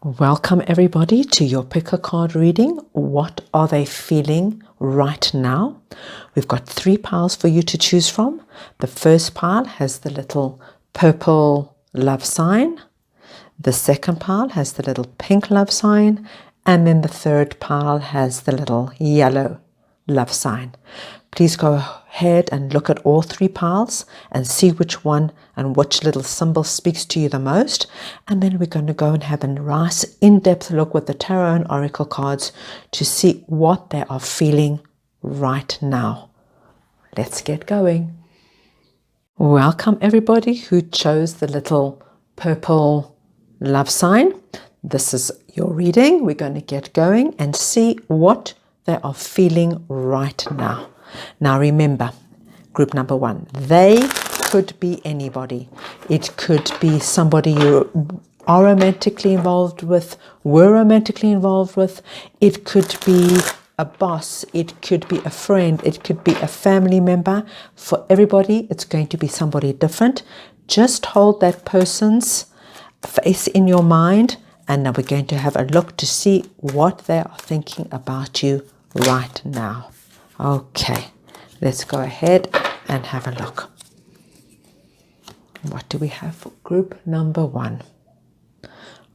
Welcome everybody to your pickacard reading. What are they feeling right now? We've got 3 piles for you to choose from. The first pile has the little purple love sign. The second pile has the little pink love sign. And then the third pile has the little yellow love sign. Please go ahead and look at all 3 piles and see which one and which little symbol speaks to you the most. And then we're going to go and have a nice in-depth look with the tarot and oracle cards to see what they are feeling right now. Let's get going. Welcome everybody who chose the little purple love sign. This is your reading. We're going to get going and see what they are feeling right now. Now remember, group number 1, they could be anybody. It could be somebody you are romantically involved with, were romantically involved with. It could be a boss. It could be a friend. It could be a family member. For everybody, it's going to be somebody different. Just hold that person's face in your mind, and now we're going to have a look to see what they are thinking about you right now. Okay, let's go ahead and have a look. What do we have for group number 1?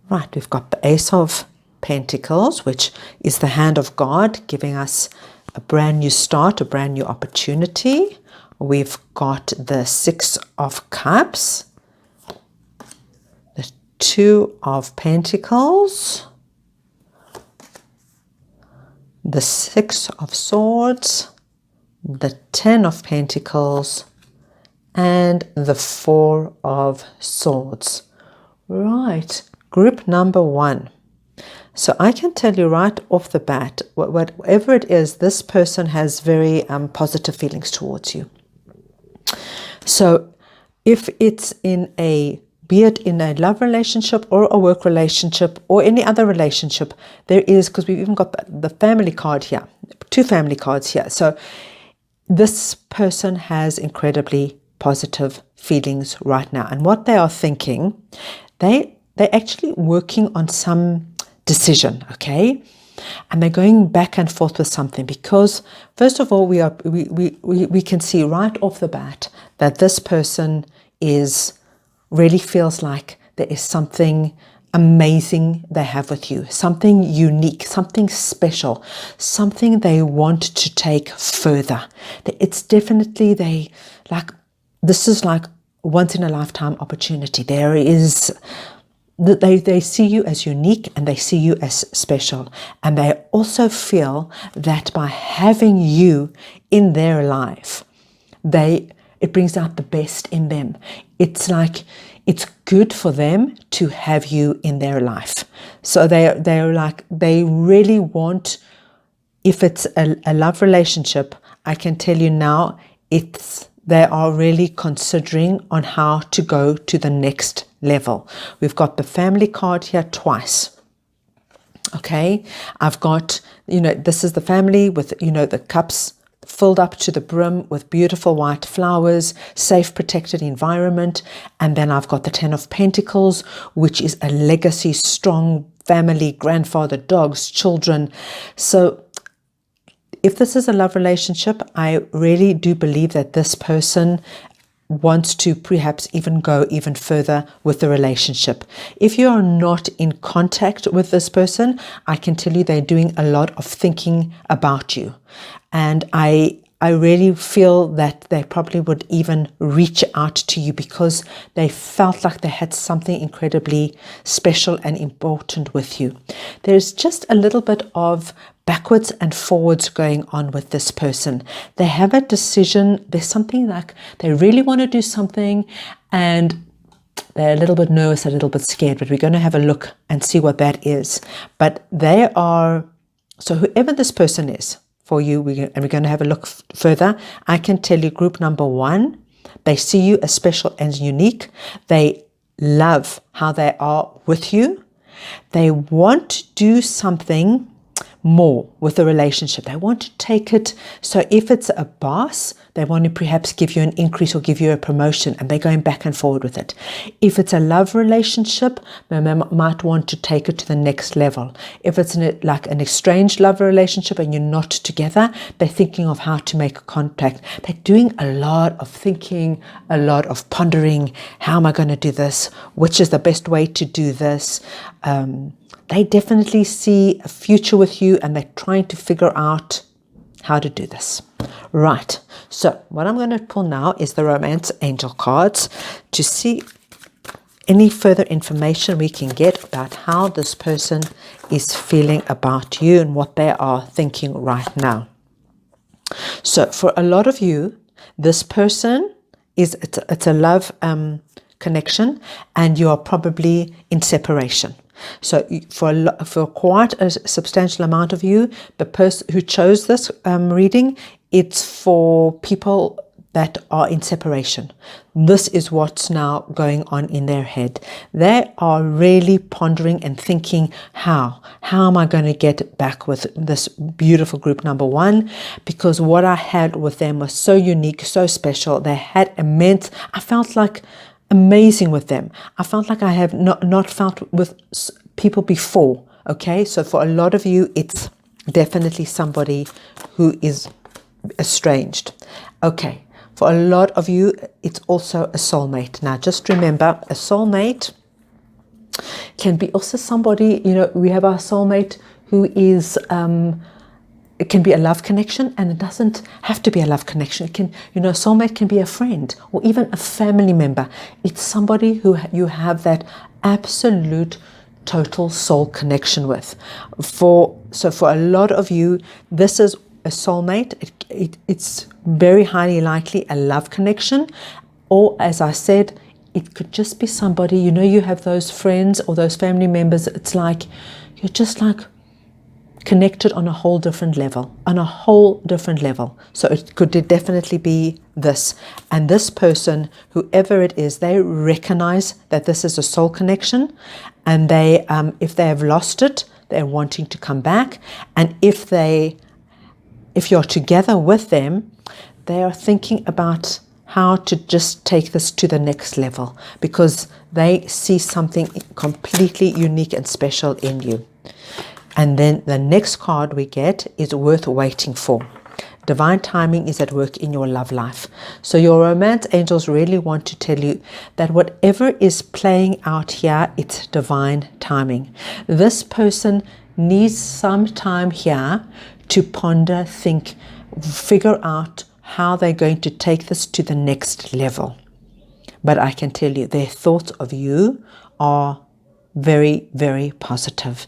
Right, we've got the Ace of Pentacles, which is the hand of God, giving us a brand new start, a brand new opportunity. We've got the 6 of Cups, the 2 of Pentacles, the 6 of Swords, the 10 of Pentacles, and the 4 of Swords. Right, group number 1. So I can tell you right off the bat, whatever it is, this person has very positive feelings towards you. So if it's be it in a love relationship or a work relationship or any other relationship, there is, because we've even got the family card here, 2 family cards here. So this person has incredibly positive feelings right now. And what they are thinking, they're actually working on some decision, okay? And they're going back and forth with something because, first of all, we can see right off the bat that this person really feels like there is something amazing they have with you, something unique, something special, something they want to take further. It's definitely this is like once in a lifetime opportunity. There is that they see you as unique and they see you as special, and they also feel that by having you in their life, it brings out the best in them. It's like it's good for them to have you in their life. So they really want, if it's a love relationship, I can tell you now, they are really considering on how to go to the next level. We've got the family card here twice. Okay, I've got, this is the family with, the cups filled up to the brim with beautiful white flowers, safe, protected environment. And then I've got the 10 of Pentacles, which is a legacy, strong family, grandfather, dogs, children. So if this is a love relationship, I really do believe that this person wants to perhaps even go even further with the relationship. If you are not in contact with this person, I can tell you they're doing a lot of thinking about you. And I really feel that they probably would even reach out to you because they felt like they had something incredibly special and important with you. There's just a little bit of backwards and forwards going on with this person. They have a decision. There's something like they really want to do something and they're a little bit nervous, a little bit scared, but we're going to have a look and see what that is. But so whoever this person is for you, we're going to have a look further. I can tell you group number 1, they see you as special and unique. They love how they are with you. They want to do something more with the relationship. They want to take it. So if it's a boss, they want to perhaps give you an increase or give you a promotion, and they're going back and forward with it. If it's a love relationship, they might want to take it to the next level. If it's like an estranged love relationship and you're not together, they're thinking of how to make contact. They're doing a lot of thinking, a lot of pondering. How am I going to do this? Which is the best way to do this? They definitely see a future with you, and they're trying to figure out how to do this. Right. So what I'm going to pull now is the Romance Angel cards to see any further information we can get about how this person is feeling about you and what they are thinking right now. So for a lot of you, this person it's a love connection, and you are probably in separation. So for quite a substantial amount of you, the person who chose this reading, it's for people that are in separation. This is what's now going on in their head. They are really pondering and thinking, how am I going to get back with this beautiful group number one? Because what I had with them was so unique, so special. They had immense, I felt like amazing with them. I felt like I have not felt with people before. Okay, so for a lot of you, it's definitely somebody who is estranged. Okay, for a lot of you, it's also a soulmate. Now, just remember, a soulmate can be also somebody, we have our soulmate who is it can be a love connection, and it doesn't have to be a love connection. It can, a soulmate can be a friend or even a family member. It's somebody who you have that absolute total soul connection with. So for a lot of you, this is a soulmate. It's very highly likely a love connection, or as I said, it could just be somebody, you have those friends or those family members. It's like you're just like connected on a whole different level, So it could definitely be this. And this person, whoever it is, they recognize that this is a soul connection, and they, if they have lost it, they're wanting to come back. And if you're together with them, they are thinking about how to just take this to the next level, because they see something completely unique and special in you. And then the next card we get is worth waiting for. Divine timing is at work in your love life. So your romance angels really want to tell you that whatever is playing out here, it's divine timing. This person needs some time here to ponder, think, figure out how they're going to take this to the next level. But I can tell you, their thoughts of you are very, very positive.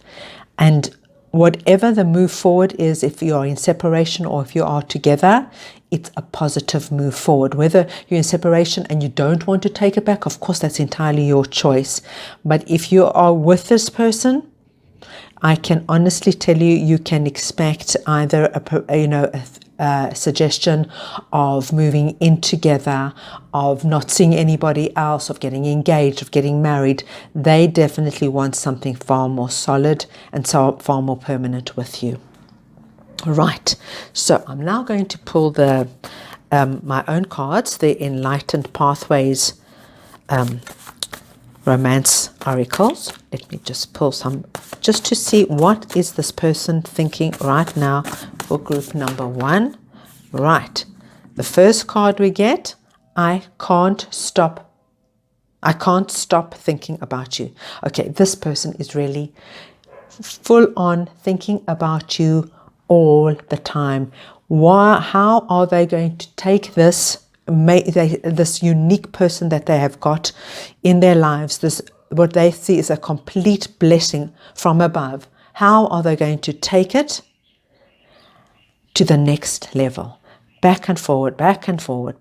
And whatever the move forward is, if you are in separation or if you are together, it's a positive move forward. Whether you're in separation and you don't want to take it back, of course, that's entirely your choice. But if you are with this person, I can honestly tell you, you can expect either a suggestion of moving in together, of not seeing anybody else, of getting engaged, of getting married. They definitely want something far more solid and so far more permanent with you. Right, so I'm now going to pull the my own cards, the Enlightened Pathways Romance Oracles. Let me just pull some, just to see what is this person thinking right now for group number one. Right, the first card we get, I can't stop thinking about you. Okay, this person is really full on thinking about you all the time. How are they going to take this unique person that they have got in their lives, this what they see is a complete blessing from above? How are they going to take it to the next level? Back and forward,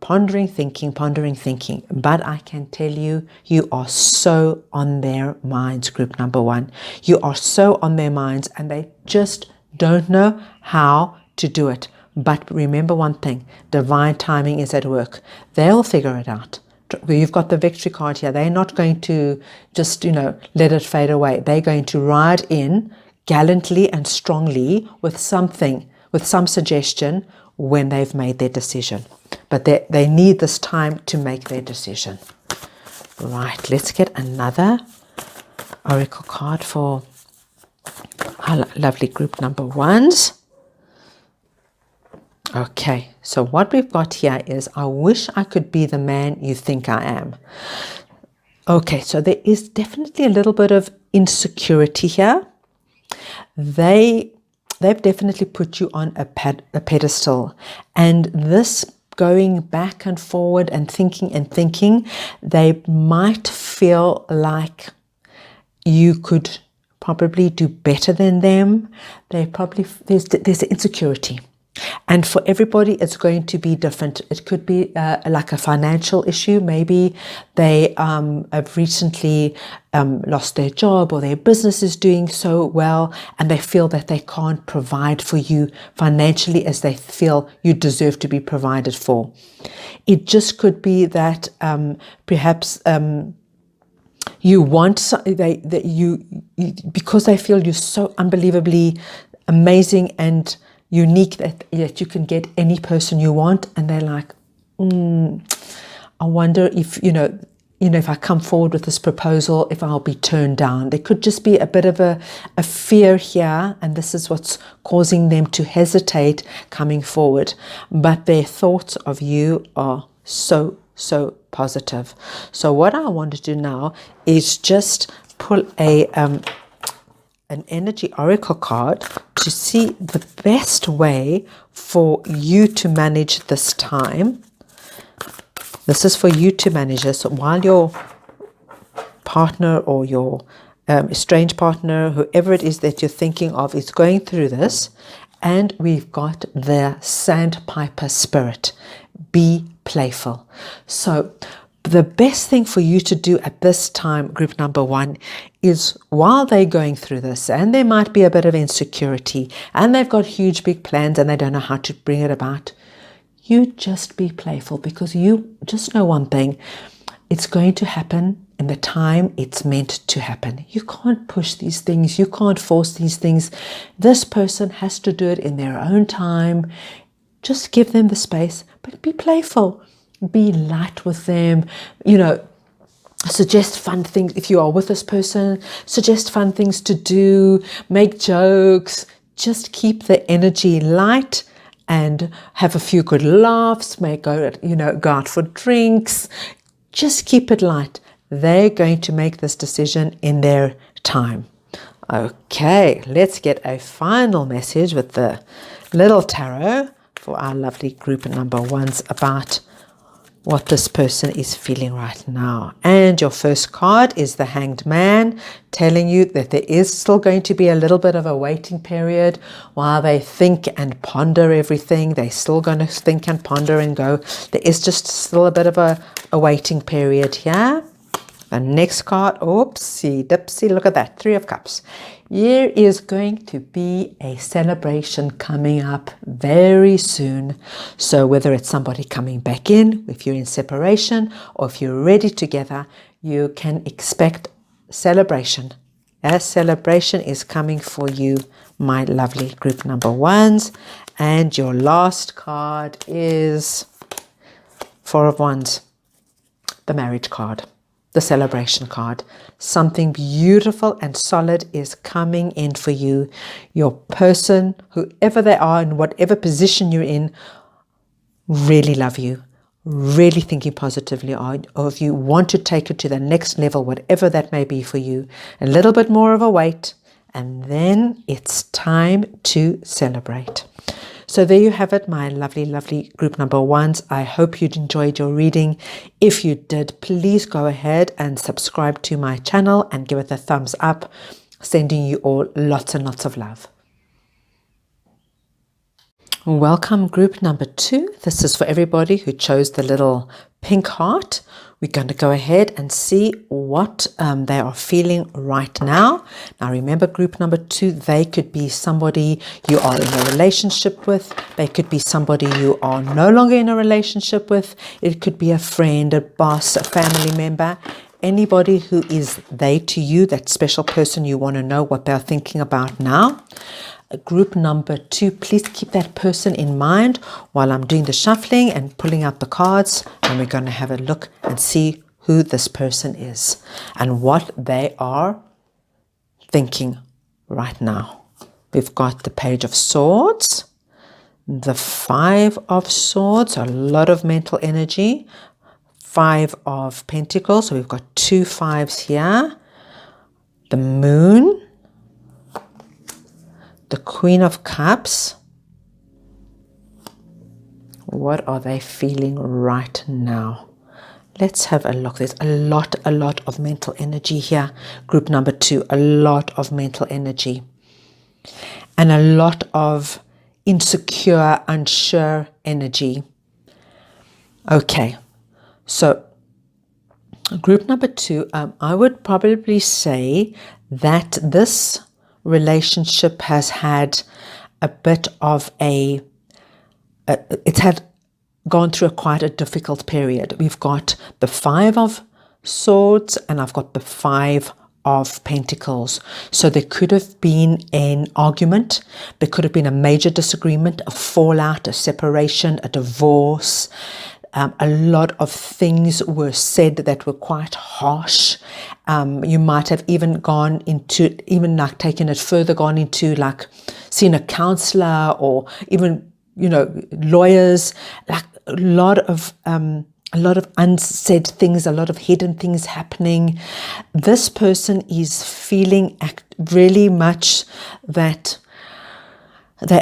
pondering, thinking. But I can tell you, you are so on their minds, group number one. You are so on their minds, and they just don't know how to do it. But remember one thing, divine timing is at work. They'll figure it out. You've got the victory card here. They're not going to just, let it fade away. They're going to ride in, gallantly and strongly with something, with some suggestion when they've made their decision. But they need this time to make their decision. Right, let's get another oracle card for our lovely group number ones. Okay, so what we've got here is, I wish I could be the man you think I am. Okay, so there is definitely a little bit of insecurity here. They've definitely put you on a pedestal, and this going back and forward and thinking, they might feel like you could probably do better than them. There's insecurity. And for everybody, it's going to be different. It could be like a financial issue. Maybe they have recently lost their job, or their business is doing so well, and they feel that they can't provide for you financially as they feel you deserve to be provided for. It just could be that perhaps you want because they feel you're so unbelievably amazing and unique that you can get any person you want, and they're like, I wonder if if I come forward with this proposal, if I'll be turned down. There could just be a bit of a fear here, and this is what's causing them to hesitate coming forward. But their thoughts of you are so positive. So what I want to do now is just pull an energy oracle card to see the best way for you to manage this time. This is for you to manage this while your partner or your estranged partner, whoever it is that you're thinking of, is going through this. And we've got the sandpiper spirit. Be playful. So the best thing for you to do at this time, group number one, is while they're going through this, and there might be a bit of insecurity, and they've got huge big plans and they don't know how to bring it about, you just be playful, because you just know one thing: it's going to happen in the time it's meant to happen. You can't push these things. You can't force these things. This person has to do it in their own time. Just give them the space, but be playful. Be light with them, suggest fun things. If you are with this person, suggest fun things to do, make jokes, just keep the energy light and have a few good laughs, go out for drinks. Just keep it light. They're going to make this decision in their time. Okay, let's get a final message with the little tarot for our lovely group number ones about what this person is feeling right now. And your first card is the Hanged Man, telling you that there is still going to be a little bit of a waiting period while they think and ponder everything. They're still going to think and ponder and go. There is just still a bit of a waiting period here. The next card, oopsie dipsy, look at that, 3 of Cups. There is going to be a celebration coming up very soon. So whether it's somebody coming back in, if you're in separation, or if you're ready together, you can expect celebration. A celebration is coming for you, my lovely group number ones. And your last card is 4 of Wands, the marriage card. The celebration card. Something beautiful and solid is coming in for you. Your person, whoever they are and whatever position you're in, really love you, really thinking positively of you, want to take it to the next level, whatever that may be for you. A little bit more of a wait, and then it's time to celebrate. So there you have it, my lovely, lovely group number ones. I hope you enjoyed your reading. If you did, please go ahead and subscribe to my channel and give it a thumbs up. Sending you all lots and lots of love. Welcome, group number 2. This is for everybody who chose the little pink heart. We're going to go ahead and see what they are feeling right now. Now remember, group number 2, they could be somebody you are in a relationship with. They could be somebody you are no longer in a relationship with. It could be a friend, a boss, a family member. anybody who is they to you, that special person you want to know what they're thinking about now. Group number 2, please keep that person in mind while I'm doing the shuffling and pulling out the cards, and we're going to have a look and see who this person is and what they are thinking right now. We've got the Page of Swords, the 5 of Swords, a lot of mental energy, 5 of Pentacles, so we've got 2 5s here, the Moon, the Queen of Cups. What are they feeling right now? Let's have a look. There's a lot of mental energy here. Group number 2, a lot of mental energy. And a lot of insecure, unsure energy. Okay, so group number 2, I would probably say that this relationship has had a bit of it's had gone through quite a difficult period. We've got the 5 of Swords and I've got the 5 of Pentacles. So there could have been an argument, there could have been a major disagreement, a fallout, a separation, a divorce. A lot of things were said that were quite harsh. You might have even gone into, taken it further, gone into like seeing a counselor or even, lawyers, like a lot of unsaid things, a lot of hidden things happening. This person is feeling really much that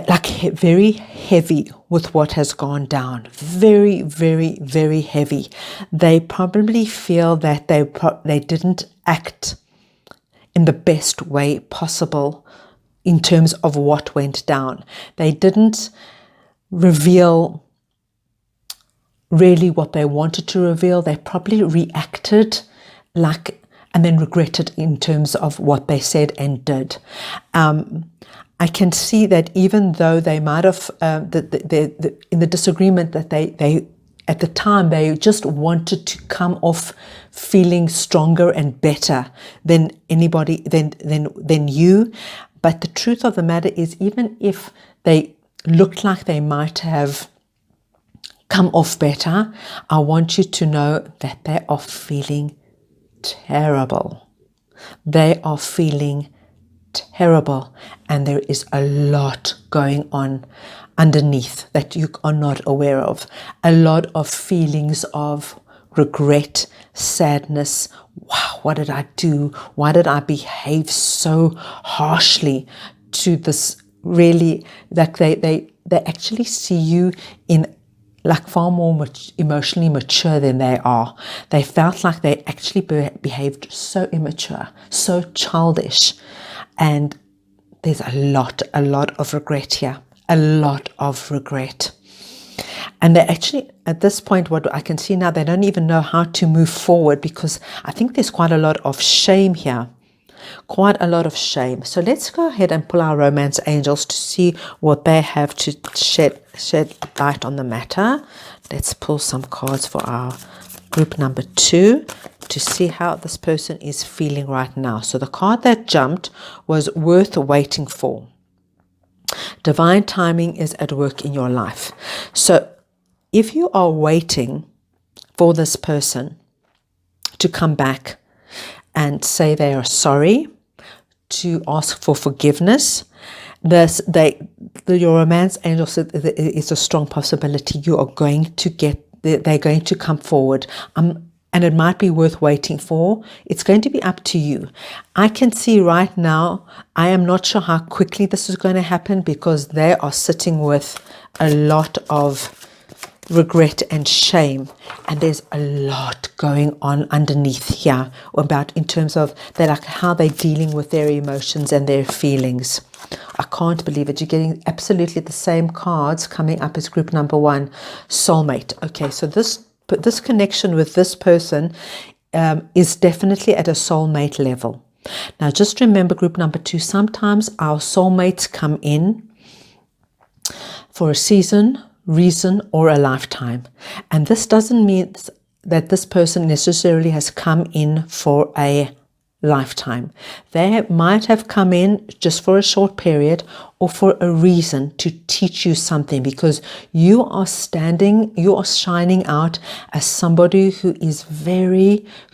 like very heavy with what has gone down. Very, very, very heavy. They probably feel that they didn't act in the best way possible in terms of what went down. They didn't reveal really what they wanted to reveal. They probably reacted and then regretted in terms of what they said and did. I can see that even though they might have, in the disagreement that they at the time, they just wanted to come off feeling stronger and better than anybody, than you. But the truth of the matter is, even if they looked like they might have come off better, I want you to know that they are feeling terrible. They are feeling terrible, and there is a lot going on underneath that you are not aware of. A lot of feelings of regret, sadness. Wow, what did I do? Why did I behave so harshly to this? Really, like they actually see you in like far more emotionally mature than they are. They felt like they actually behaved so immature, so childish. And there's a lot of regret here, a lot of regret. And they actually, at this point, what I can see now, they don't even know how to move forward, because I think there's quite a lot of shame here, quite a lot of shame. So let's go ahead and pull our romance angels to see what they have to shed light on the matter. Let's pull some cards for our group number 2 to see how this person is feeling right now. So the card that jumped was worth waiting for. Divine timing is at work in your life. So if you are waiting for this person to come back and say they are sorry, to ask for forgiveness, your romance angel said it's a strong possibility you are going to they're going to come forward. And it might be worth waiting for. It's going to be up to you. I can see right now, I am not sure how quickly this is going to happen, because they are sitting with a lot of regret and shame. And there's a lot going on underneath here about in terms of how they're dealing with their emotions and their feelings. I can't believe it. You're getting absolutely the same cards coming up as group number 1, soulmate. Okay, so this connection with this person is definitely at a soulmate level. Now, just remember, group number 2, sometimes our soulmates come in for a season, reason, or a lifetime. And this doesn't mean that this person necessarily has come in for a lifetime. They might have come in just for a short period or for a reason to teach you something, because you are shining out as somebody who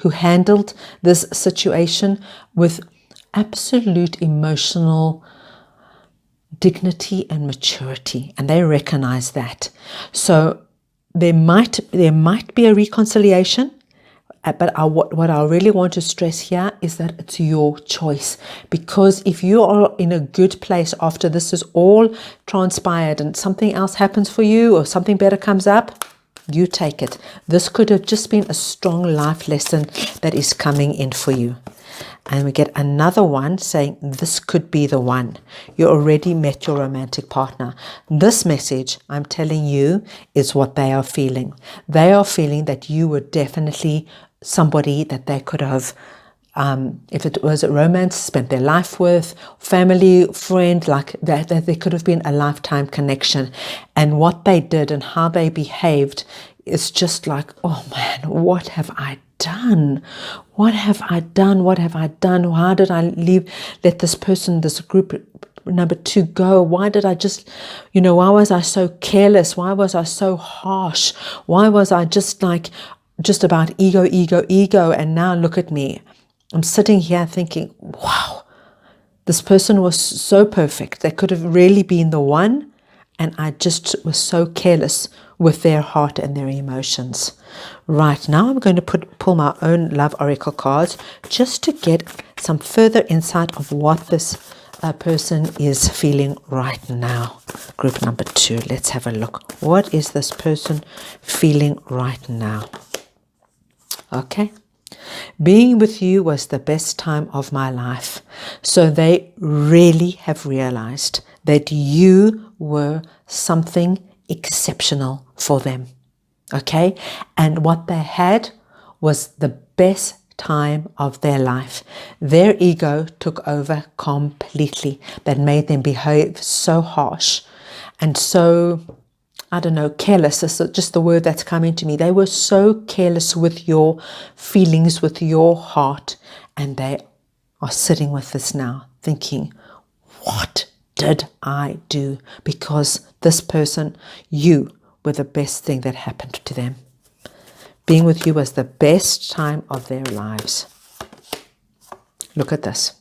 handled this situation with absolute emotional dignity and maturity, and they recognize that. So there might be a reconciliation. But what I really want to stress here is that it's your choice. Because if you are in a good place after this is all transpired and something else happens for you or something better comes up, you take it. This could have just been a strong life lesson that is coming in for you. And we get another one saying this could be the one. You already met your romantic partner. This message, I'm telling you, is what they are feeling. They are feeling that you were definitely somebody that they could have, if it was a romance, spent their life with, family, friend, like that there could have been a lifetime connection. And what they did and how they behaved is just like, oh man, what have I done? What have I done? What have I done? How did I let this person, this group number 2 go? Why did I just, why was I so careless? Why was I so harsh? Why was I just about ego? And now look at me. I'm sitting here thinking, wow, this person was so perfect. They could have really been the one. And I just was so careless with their heart and their emotions. Right, now I'm going to pull my own love oracle cards just to get some further insight of what this person is feeling right now. Group number 2, let's have a look. What is this person feeling right now? Okay. Being with you was the best time of my life. So they really have realized that you were something exceptional for them. Okay? And what they had was the best time of their life. Their ego took over completely. That made them behave so harsh and so, I don't know, careless is just the word that's coming to me. They were so careless with your feelings, with your heart, and they are sitting with this now thinking, what did I do? Because this person, you were the best thing that happened to them. Being with you was the best time of their lives. Look at this.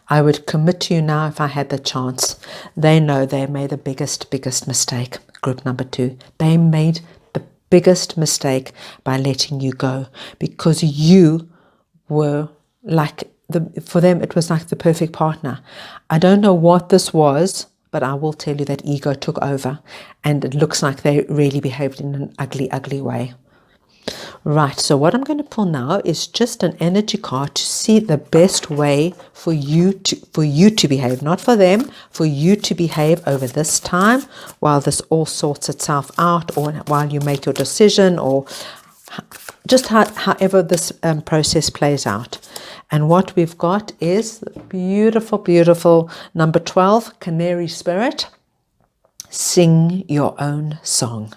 I would commit to you now if I had the chance. They know they made the biggest mistake. Group number 2. They made the biggest mistake by letting you go, because you were for them, it was like the perfect partner. I don't know what this was, but I will tell you that ego took over, and it looks like they really behaved in an ugly way. Right, so what I'm going to pull now is just an energy card to see the best way for you to behave, not for them, for you to behave over this time while this all sorts itself out, or while you make your decision, or just however this process plays out. And what we've got is the beautiful number 12, Canary Spirit. Sing your own song.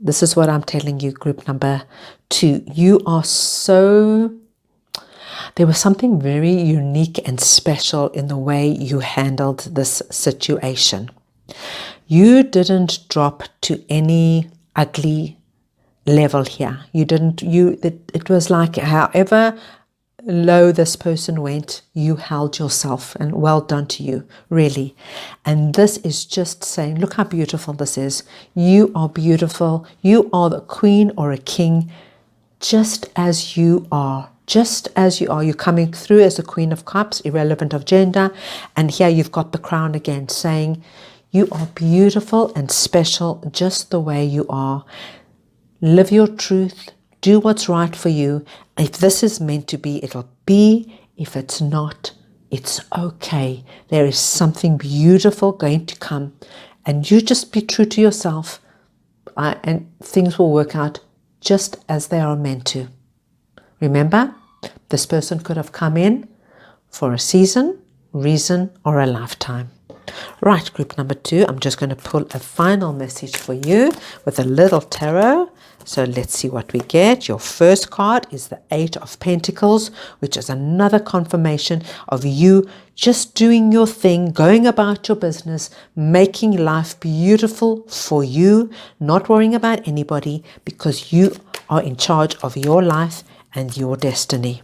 This is what I'm telling you, group number 2. You are there was something very unique and special in the way you handled this situation. You didn't drop to any ugly level here. It was like however low this person went, you held yourself, and well done to you, really. And this is just saying, look how beautiful this is. You are beautiful. You are the queen or a king, just as you are. Just as you are. You're coming through as the Queen of Cups, irrelevant of gender. And here you've got the crown again, saying you are beautiful and special just the way you are. Live your truth. Do what's right for you. If this is meant to be, it'll be. If it's not, it's okay. There is something beautiful going to come. And you just be true to yourself. And things will work out just as they are meant to. Remember, this person could have come in for a season, reason, or a lifetime. Right, group number 2, I'm just going to pull a final message for you with a little tarot. So let's see what we get. Your first card is the 8 of Pentacles, which is another confirmation of you just doing your thing, going about your business, making life beautiful for you, not worrying about anybody, because you are in charge of your life and your destiny.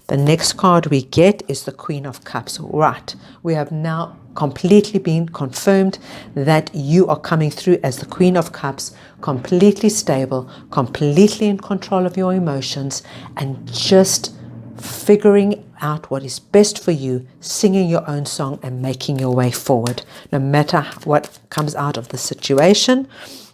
The next card we get is the Queen of Cups. Right, we have now completely been confirmed that you are coming through as the Queen of Cups, completely stable, completely in control of your emotions, and just figuring out what is best for you, singing your own song and making your way forward, no matter what comes out of the situation.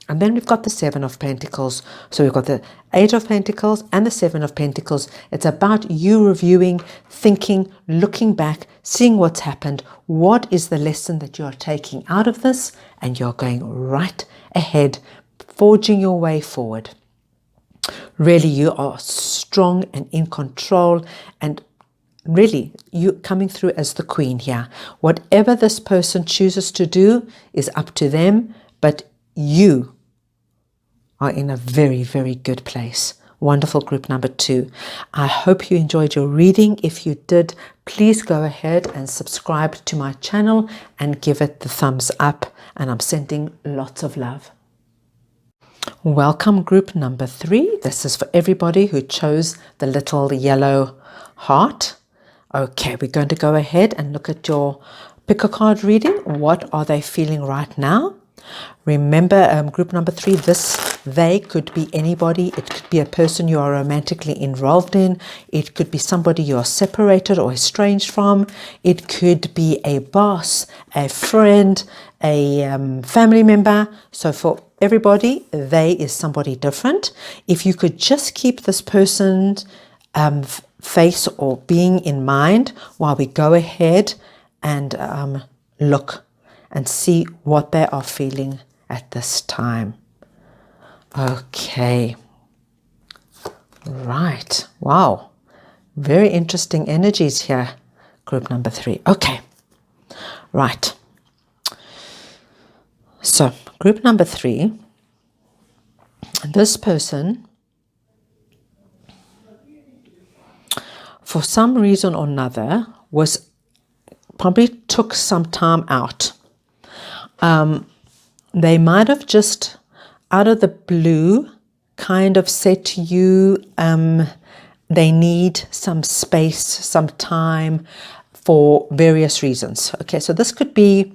And then we've got the 7 of Pentacles. So we've got the 8 of Pentacles and the 7 of Pentacles. It's about you reviewing, thinking, looking back, seeing what's happened. What is the lesson that you're taking out of this? And you're going right ahead, forging your way forward. Really, you are strong and in control, and really, you coming through as the Queen here. Whatever this person chooses to do is up to them, but you are in a very, very good place. Wonderful, group number 2. I hope you enjoyed your reading. If you did, please go ahead and subscribe to my channel and give it the thumbs up. And I'm sending lots of love. Welcome, group number 3. This is for everybody who chose the little yellow heart. Okay, we're going to go ahead and look at your pick-a-card reading. What are they feeling right now? Remember, group number 3, they could be anybody. It could be a person you are romantically involved in. It could be somebody you are separated or estranged from. It could be a boss, a friend, a family member. So for everybody, they is somebody different. If you could just keep this person's face or being in mind while we go ahead and look and see what they are feeling at this time. Okay. Right. Wow. Very interesting energies here, group number 3. Okay. Right. So, group number 3, this person, for some reason or another, probably took some time out. They might have just out of the blue kind of said to you they need some space, some time for various reasons. Okay, so this could be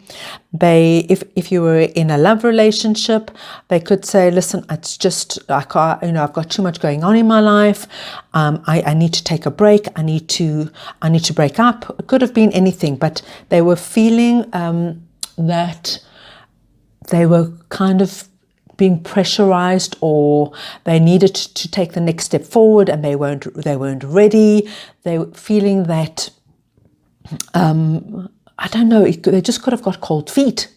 if you were in a love relationship, they could say, listen, it's just I've got too much going on in my life. I need to take a break. I need to break up. It could have been anything, but they were feeling that they were kind of being pressurized, or they needed to take the next step forward and they weren't ready. They were feeling that I don't know, they just could have got cold feet.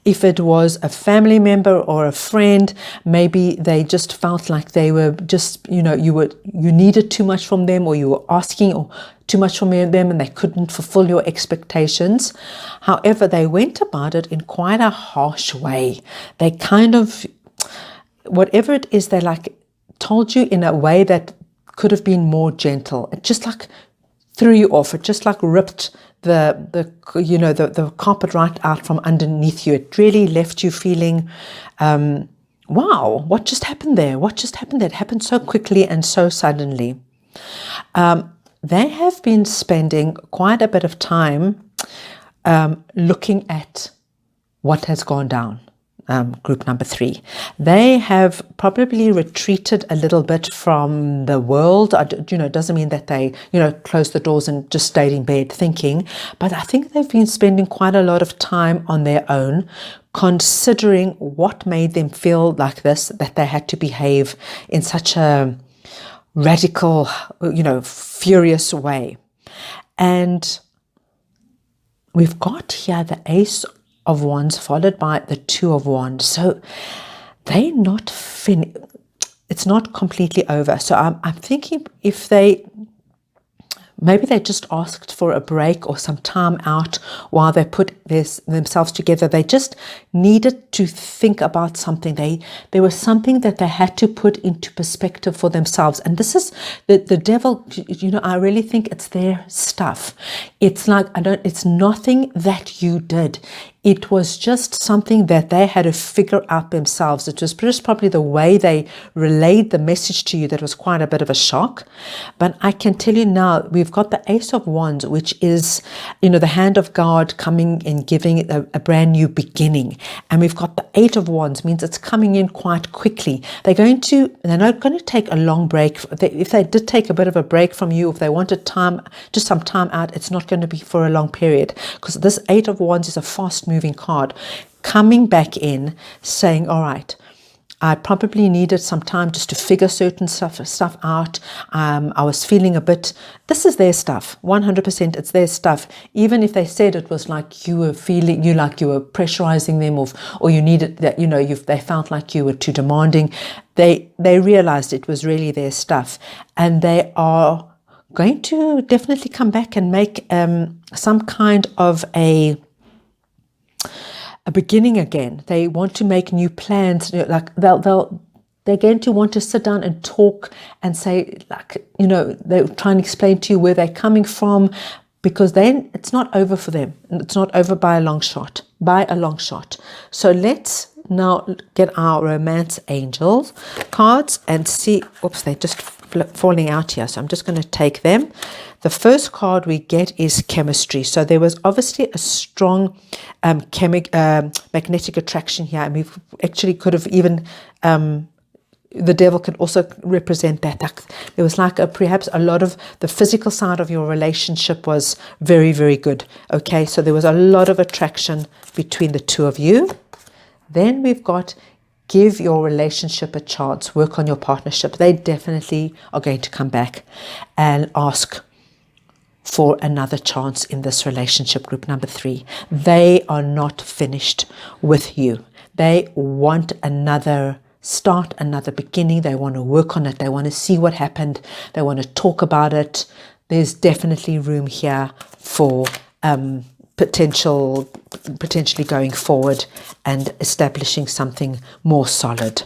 If it was a family member or a friend, maybe they just felt like they were just, you needed too much from them, or you were asking or too much from them and they couldn't fulfill your expectations. However, they went about it in quite a harsh way. They kind of, whatever it is, they told you in a way that could have been more gentle. It just threw you off. It just ripped the carpet right out from underneath you. It really left you feeling, wow, what just happened there? It happened so quickly and so suddenly. They have been spending quite a bit of time looking at what has gone down. Group number 3. They have probably retreated a little bit from the world. It doesn't mean that they, closed the doors and just stayed in bed thinking, but I think they've been spending quite a lot of time on their own, considering what made them feel like this, that they had to behave in such a radical, furious way. And we've got here the Ace of Wands followed by the 2 of Wands. So they're not it's not completely over. So I'm thinking if they Maybe they just asked for a break or some time out while they put themselves together. They just needed to think about something. There was something that they had to put into perspective for themselves. And this is the devil, I really think it's their stuff. It's like, it's nothing that you did. It was just something that they had to figure out themselves. It was just probably the way they relayed the message to you that was quite a bit of a shock. But I can tell you now, we've got the Ace of Wands, which is, the hand of God coming and giving a brand new beginning. And we've got the Eight of Wands, means it's coming in quite quickly. They're not going to take a long break. If they did take a bit of a break from you, if they wanted just some time out, it's not going to be for a long period, because this Eight of Wands is a fast-moving card coming back in, saying, all right, I probably needed some time just to figure certain stuff out. I was feeling this is their stuff, 100%. It's their stuff. Even if they said it was like you were like you were pressurizing them, or you needed that, they felt like you were too demanding. They realized it was really their stuff, and they are going to definitely come back and make some kind of a beginning again. They want to make new plans. Like they're going to want to sit down and talk and say, they'll try and explain to you where they're coming from, because then it's not over for them. It's not over by a long shot. So let's now get our romance angels cards and see. Oops, they're just falling out here. So I'm just going to take them. The first card we get is chemistry. So there was obviously a strong magnetic attraction here. And we actually could have even, the devil can also represent that. There was perhaps a lot of the physical side of your relationship was very, very good. Okay, so there was a lot of attraction between the two of you. Then we've got give your relationship a chance, work on your partnership. They definitely are going to come back and ask for another chance in this relationship. Group number 3, they are not finished with you. They want another start, another beginning. They want to work on it. They want to see what happened. They want to talk about it. There's definitely room here for potentially going forward and establishing something more solid.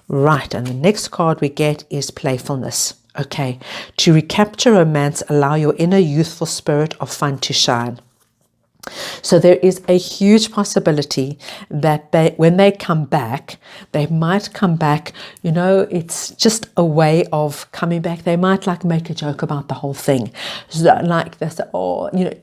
Right, and the next card we get is playfulness. Okay, to recapture romance, allow your inner youthful spirit of fun to shine. So there is a huge possibility that when they come back, they might come back, it's just a way of coming back. They might make a joke about the whole thing. So they say,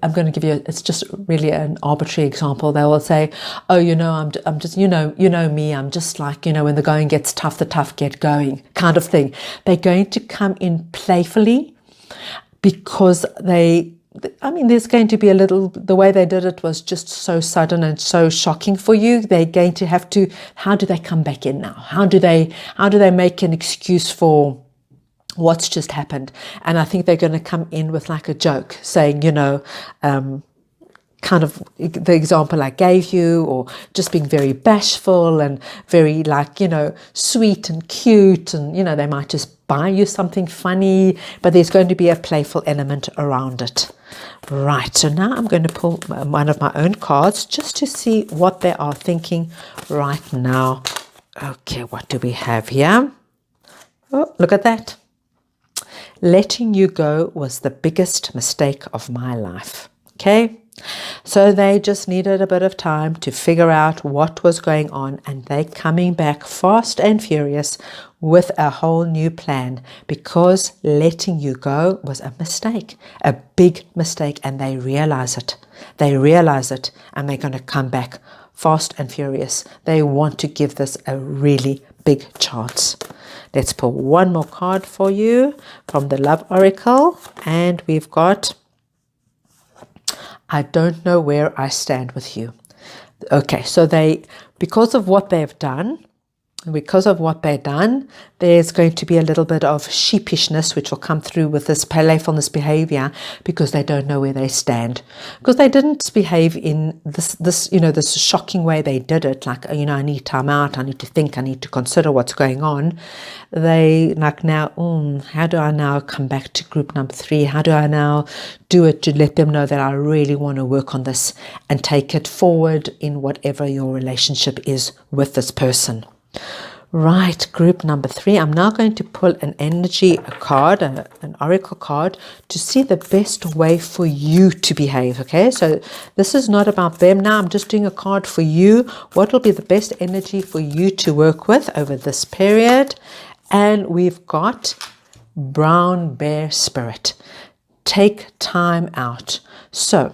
I'm going to give you, it's just really an arbitrary example. They will say, I'm just, me, I'm just when the going gets tough, the tough get going kind of thing. They're going to come in playfully because there's going to be the way they did it was just so sudden and so shocking for you. They're going to have to, how do they come back in now? How do they make an excuse for what's just happened? And I think they're going to come in with a joke saying, kind of the example I gave you, or just being very bashful and very sweet and cute, and they might just buy you something funny, but there's going to be a playful element around it. Right, so now I'm going to pull one of my own cards just to see what they are thinking right now. Okay, what do we have here? Oh, look at that. Letting you go was the biggest mistake of my life. Okay, so they just needed a bit of time to figure out what was going on, and they're coming back fast and furious with a whole new plan, because letting you go was a mistake, a big mistake, and they realize it. And they're going to come back fast and furious. They want to give this a really big chance. Let's pull one more card for you from the Love Oracle, and we've got I don't know where I stand with you. Okay, so because of what they've done, because of what they've done, there's going to be a little bit of sheepishness which will come through with this playfulness behavior, because they don't know where they stand, because they didn't behave in this shocking way they did it, like, I need time out, I need to think, I need to consider what's going on. They like now, how do I now come back to group number 3? How do I now do it to let them know that I really want to work on this and take it forward in whatever your relationship is with this person? Right, group number 3. I'm now going to pull an energy card, an oracle card, to see the best way for you to behave. Okay, so this is not about them now. I'm just doing a card for you. What will be the best energy for you to work with over this period? And we've got brown bear spirit. Take time out. So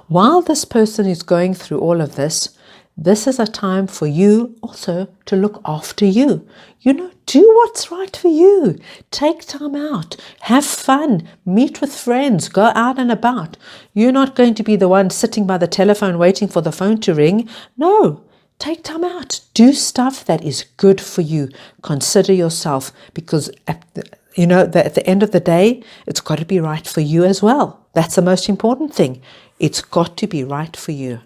while this person is going through all of this, this is a time for you also to look after you. Do what's right for you. Take time out. Have fun. Meet with friends. Go out and about. You're not going to be the one sitting by the telephone waiting for the phone to ring. No. Take time out. Do stuff that is good for you. Consider yourself, because at the end of the day, it's got to be right for you as well. That's the most important thing. It's got to be right for you.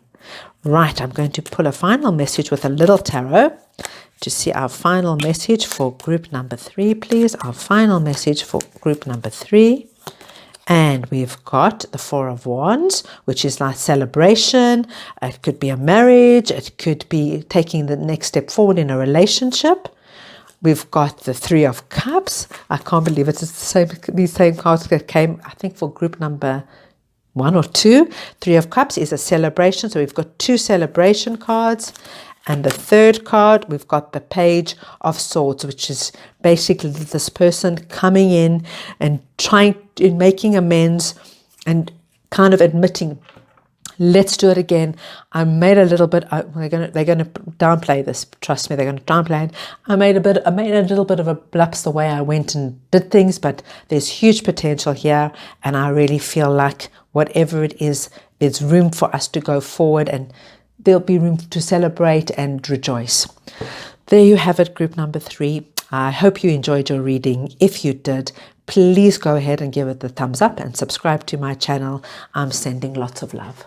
Right, I'm going to pull a final message with a little tarot to see our final message for group number 3, please. Our final message for group number 3. And we've got the 4 of Wands, which is like celebration. It could be a marriage. It could be taking the next step forward in a relationship. We've got the 3 of Cups. I can't believe it's these same cards that came, I think, for group number 1 or 2. 3 of Cups is a celebration. So we've got 2 celebration cards. And the 3rd card, we've got the Page of Swords, which is basically this person coming in and making amends and kind of admitting, let's do it again. I made a little bit. They're going to downplay this. Trust me, they're going to downplay it. I made a little bit of a blupse the way I went and did things, but there's huge potential here, and I really feel like whatever it is, there's room for us to go forward, and there'll be room to celebrate and rejoice. There you have it, group number 3. I hope you enjoyed your reading. If you did, please go ahead and give it the thumbs up and subscribe to my channel. I'm sending lots of love.